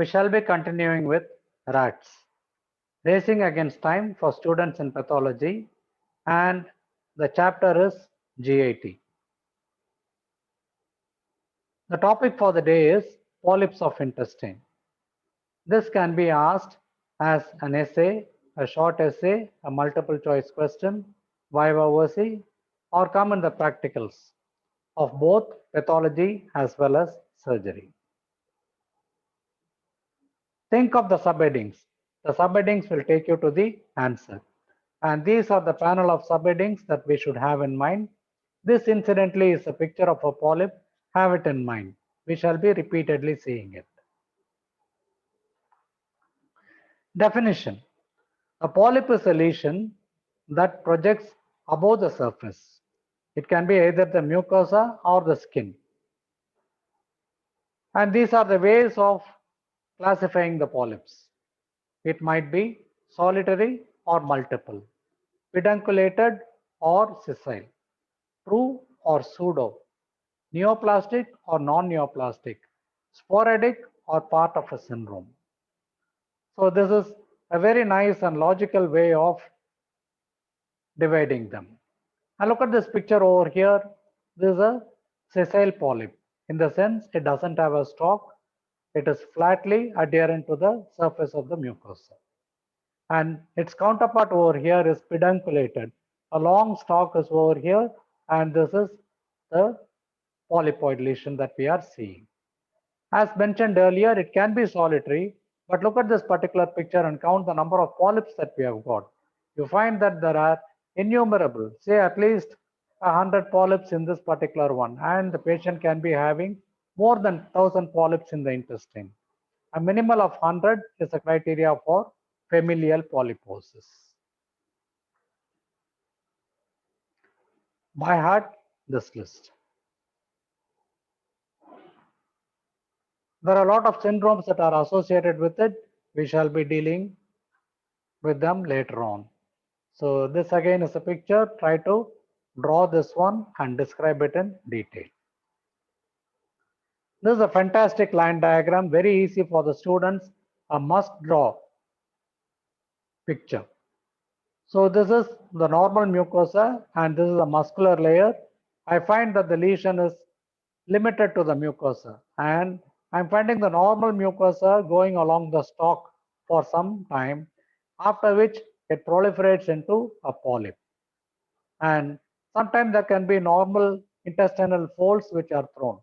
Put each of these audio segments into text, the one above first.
We shall be continuing with rats, racing against time for students in pathology, and the chapter is GIT. The topic for the day is polyps of intestine. This can be asked as an essay, a short essay, a multiple choice question, viva voce, or come in the practicals of both pathology as well as surgery. Think of the subheadings. The subheadings will take you to the answer. And these are the panel of subheadings that we should have in mind. This incidentally is a picture of a polyp. Have it in mind. We shall be repeatedly seeing it. Definition. A polyp is a lesion that projects above the surface. It can be either the mucosa or the skin. And these are the ways of classifying the polyps. It might be solitary or multiple, pedunculated or sessile, true or pseudo, neoplastic or non-neoplastic, sporadic or part of a syndrome. So this is a very nice and logical way of dividing them. And look at this picture over here. This is a sessile polyp. In the sense, it doesn't have a stalk. It is flatly adherent to the surface of the mucosa. And its counterpart over here is pedunculated. A long stalk is over here, and this is the polypoid lesion that we are seeing. As mentioned earlier, it can be solitary, but look at this particular picture and count the number of polyps that we have got. You find that there are innumerable, say at least 100 polyps in this particular one, and the patient can be having more than 1000 polyps in the intestine. A minimal of 100 is a criteria for familial polyposis. By heart, this list. There are a lot of syndromes that are associated with it. We shall be dealing with them later on. So this again is a picture. Try to draw this one and describe it in detail. This is a fantastic line diagram, very easy for the students, a must draw picture. So this is the normal mucosa and this is a muscular layer. I find that the lesion is limited to the mucosa and I'm finding the normal mucosa going along the stalk for some time, after which it proliferates into a polyp. And sometimes there can be normal intestinal folds which are thrown.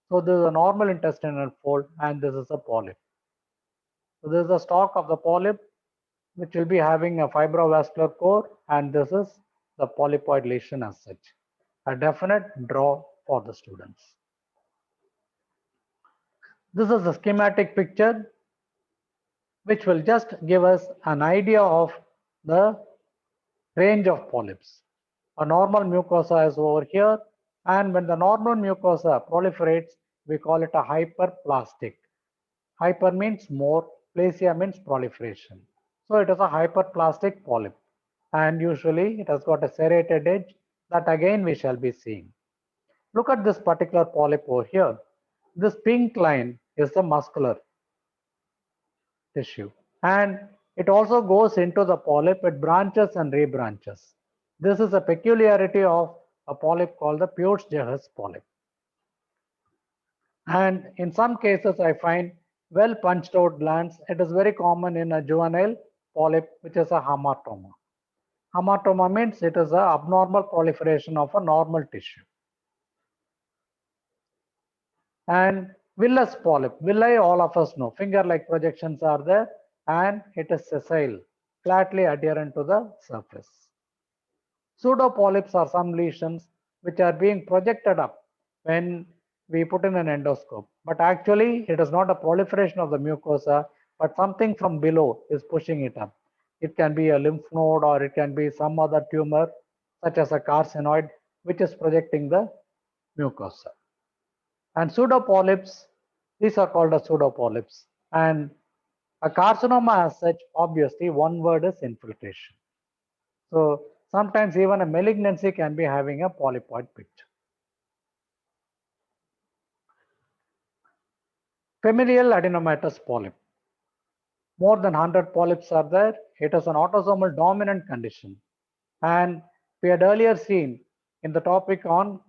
So this is a normal intestinal fold and this is a polyp. So this is the stalk of the polyp which will be having a fibrovascular core, and this is the polypoid lesion as such. A definite draw for the students. This is a schematic picture which will just give us an idea of the range of polyps. A normal mucosa is over here, and when the normal mucosa proliferates, we call it a hyperplastic. Hyper means more, plasia means proliferation. So it is a hyperplastic polyp, and usually it has got a serrated edge that again we shall be seeing. Look at this particular polyp over here. This pink line is the muscular tissue, and it also goes into the polyp. It branches and rebranches. This is a peculiarity of a polyp called the Peutz-Jeghers polyp. And in some cases, I find well punched out glands. It is very common in a juvenile polyp, which is a hamartoma. Hamartoma means it is an abnormal proliferation of a normal tissue. And villus polyp, villi all of us know, finger-like projections are there, and it is sessile, flatly adherent to the surface. Pseudopolyps are some lesions which are being projected up when we put in an endoscope. But actually, it is not a proliferation of the mucosa, but something from below is pushing it up. It can be a lymph node or it can be some other tumor, such as a carcinoid, which is projecting the mucosa. And pseudopolyps, these are called as pseudopolyps. And a carcinoma as such, obviously, one word is infiltration. So sometimes even a malignancy can be having a polypoid picture. Familial adenomatous polyp. More than 100 polyps are there. It is an autosomal dominant condition. And we had earlier seen in the topic on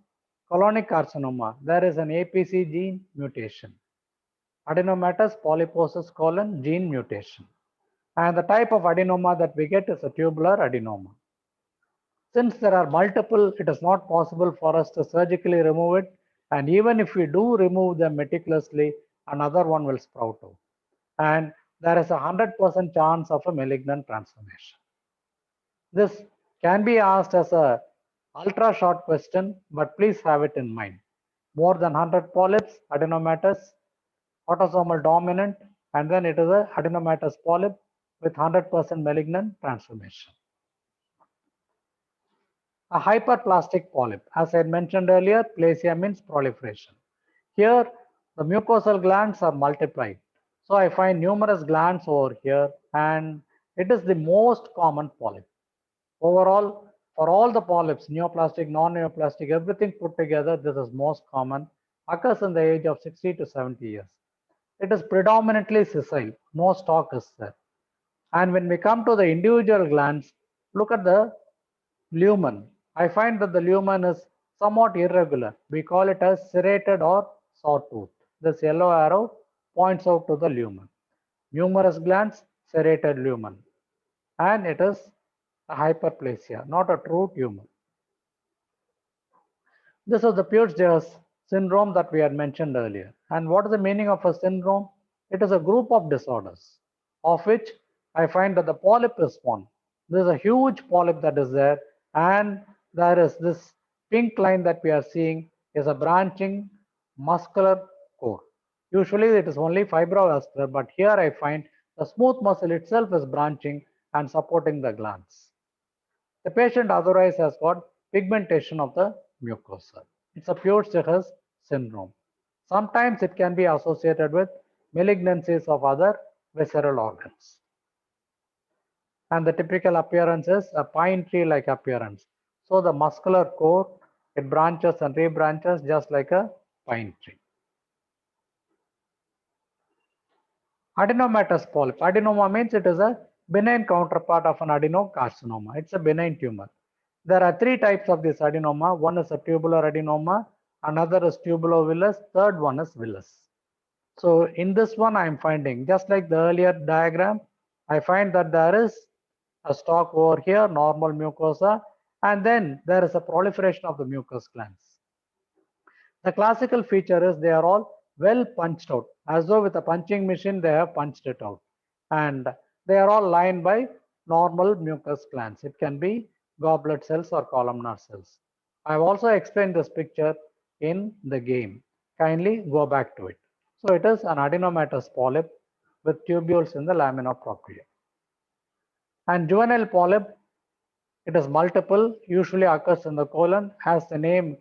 colonic carcinoma, there is an APC gene mutation. Adenomatous polyposis colon gene mutation. And the type of adenoma that we get is a tubular adenoma. Since there are multiple, it is not possible for us to surgically remove it. And even if we do remove them meticulously, another one will sprout out. And there is a 100% chance of a malignant transformation. This can be asked as a ultra short question, but please have it in mind. More than 100 polyps, adenomatous, autosomal dominant, and then it is a adenomatous polyp with 100% malignant transformation. A hyperplastic polyp, as I mentioned earlier, plasia means proliferation. Here, the mucosal glands are multiplied. So I find numerous glands over here, and it is the most common polyp. Overall, for all the polyps, neoplastic, non-neoplastic, everything put together, this is most common, occurs in the age of 60 to 70 years. It is predominantly sessile, no stalk is there. And when we come to the individual glands, look at the lumen. I find that the lumen is somewhat irregular. We call it as serrated or sawtooth. This yellow arrow points out to the lumen. Numerous glands, serrated lumen. And it is a hyperplasia, not a true tumor. This is the Peutz-Jeghers syndrome that we had mentioned earlier. And what is the meaning of a syndrome? It is a group of disorders, of which I find that the polyp is one. There is a huge polyp that is there, and there is this pink line that we are seeing is a branching muscular core. Usually it is only fibrovascular, but here I find the smooth muscle itself is branching and supporting the glands. The patient otherwise has got pigmentation of the mucosa. It's a Peutz-Jeghers syndrome. Sometimes it can be associated with malignancies of other visceral organs. And the typical appearance is a pine tree-like appearance. So the muscular core, it branches and rebranches just like a pine tree. Adenomatous polyp. Adenoma means it is a benign counterpart of an adenocarcinoma. It's a benign tumor. There are three types of this adenoma. One is a tubular adenoma, another is tubulovillous, third one is villous. So in this one I am finding, just like the earlier diagram, I find that there is a stalk over here, normal mucosa, and then there is a proliferation of the mucous glands. The classical feature is they are all well punched out, as though with a punching machine they have punched it out. And they are all lined by normal mucous glands. It can be goblet cells or columnar cells. I have also explained this picture in the game. Kindly go back to it. So it is an adenomatous polyp with tubules in the lamina propria. And juvenile polyp, it is multiple, usually occurs in the colon. As the name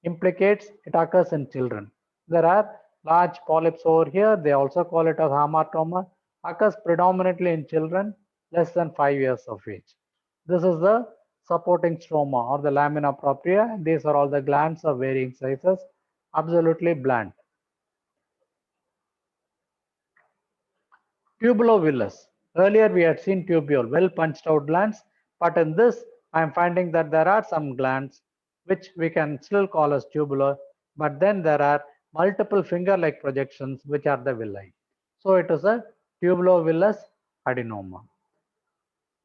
implicates, it occurs in children. There are large polyps over here. They also call it as hamartoma. Occurs predominantly in children less than 5 years of age. This is the supporting stroma or the lamina propria. These are all the glands of varying sizes, absolutely blunt. Tubulovillous. Earlier we had seen tubule, well punched out glands, but in this I am finding that there are some glands which we can still call as tubular, but then there are multiple finger-like projections which are the villi. So it is a tubulovillous adenoma.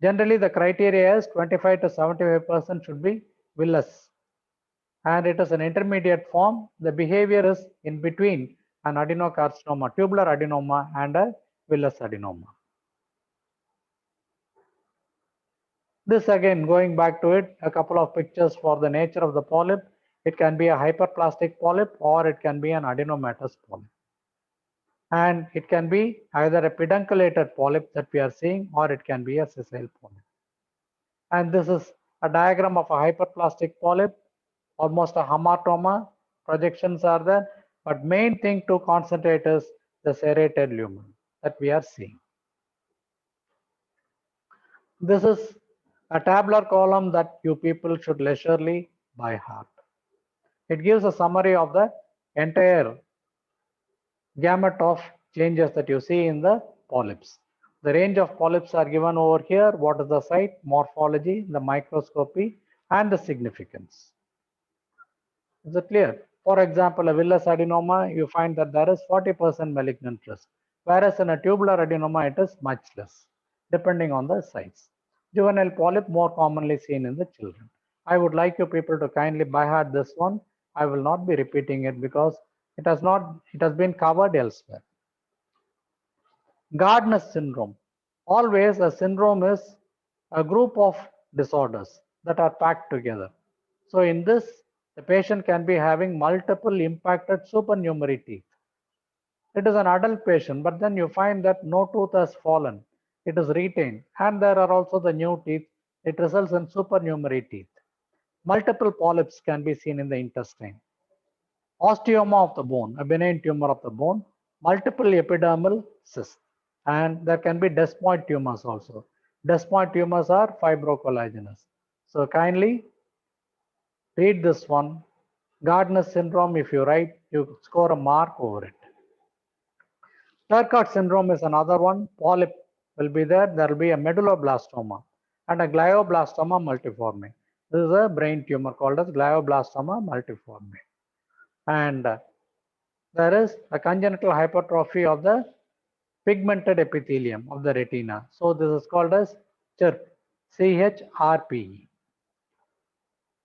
Generally the criteria is 25 to 75% should be villous, and it is an intermediate form. The behavior is in between an adenocarcinoma, tubular adenoma, and a villous adenoma. This again, going back to it, a couple of pictures for the nature of the polyp. It can be a hyperplastic polyp or it can be an adenomatous polyp. And it can be either a pedunculated polyp that we are seeing or it can be a sessile polyp. And this is a diagram of a hyperplastic polyp, almost a hamartoma. Projections are there, but main thing to concentrate is the serrated lumen that we are seeing. This is a tabular column that you people should leisurely by heart. It gives a summary of the entire gamut of changes that you see in the polyps. The range of polyps are given over here. What is the site, morphology, the microscopy, and the significance. Is it clear? For example, a villous adenoma, you find that there is 40% malignant risk, whereas in a tubular adenoma, it is much less, depending on the size. Juvenile polyp more commonly seen in the children. I would like you people to kindly by heart this one. I will not be repeating it because it has been covered elsewhere. Gardner's syndrome. Always a syndrome is a group of disorders that are packed together. So in this, the patient can be having multiple impacted supernumerary teeth. It is an adult patient, but then you find that no tooth has fallen. It is retained, and there are also the new teeth. It results in supernumerary teeth. Multiple polyps can be seen in the intestine. Osteoma of the bone, a benign tumor of the bone, multiple epidermal cysts, and there can be desmoid tumors also. Desmoid tumors are fibrocollagenous. So kindly read this one. Gardner's syndrome, if you write, you score a mark over it. Turcot syndrome is another one. Polyp will be there. There will be a medulloblastoma and a glioblastoma multiforme. This is a brain tumor called as glioblastoma multiforme. And there is a congenital hypertrophy of the pigmented epithelium of the retina. So this is called as CHRP, CHRPE.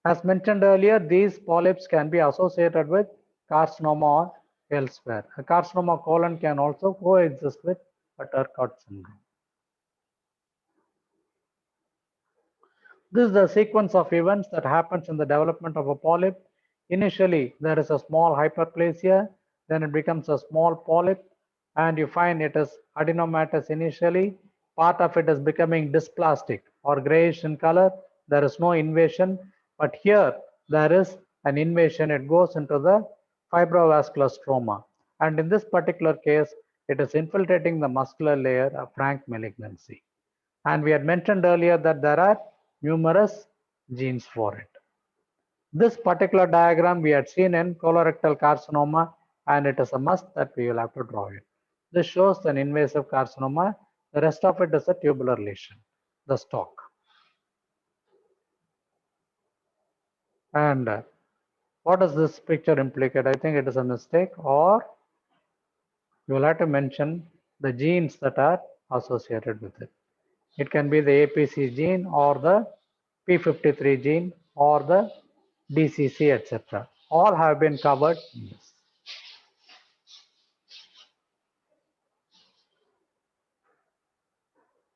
As mentioned earlier, these polyps can be associated with carcinoma or elsewhere. A carcinoma colon can also coexist with a Turcot syndrome. This is the sequence of events that happens in the development of a polyp. Initially, there is a small hyperplasia, then it becomes a small polyp, and you find it is adenomatous initially. Part of it is becoming dysplastic or grayish in color. There is no invasion, but here there is an invasion. It goes into the fibrovascular stroma, and in this particular case, it is infiltrating the muscular layer of frank malignancy. And we had mentioned earlier that there are numerous genes for it. This particular diagram we had seen in colorectal carcinoma, and it is a must that we will have to draw it. This shows an invasive carcinoma. The rest of it is a tubular lesion, the stalk. And what does this picture implicate? I think it is a mistake, or you will have to mention the genes that are associated with it. It can be the APC gene or the P53 gene or the DCC, etc. All have been covered in this.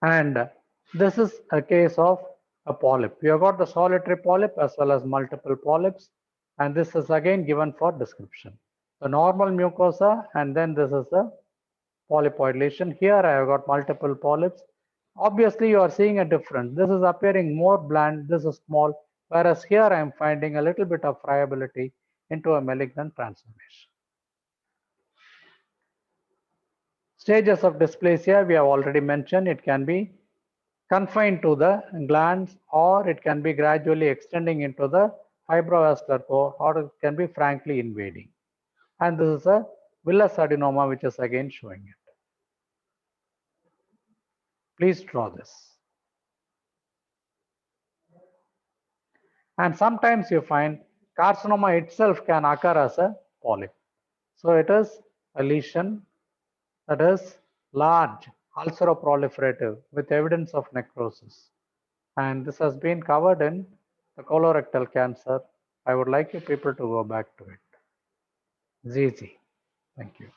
And this is a case of a polyp. We have got the solitary polyp as well as multiple polyps, and this is again given for description. The normal mucosa, and then this is the polypoid lesion. Here I have got multiple polyps. Obviously, you are seeing a difference. This is appearing more bland, this is small, whereas here I am finding a little bit of friability into a malignant transformation. Stages of dysplasia, we have already mentioned. It can be confined to the glands, or it can be gradually extending into the fibrovascular core, or it can be frankly invading. And this is a villous adenoma, which is again showing it. Please draw this. And sometimes you find carcinoma itself can occur as a polyp. So it is a lesion that is large, ulceroproliferative, with evidence of necrosis. And this has been covered in the colorectal cancer. I would like you people to go back to it. ZZ. Thank you.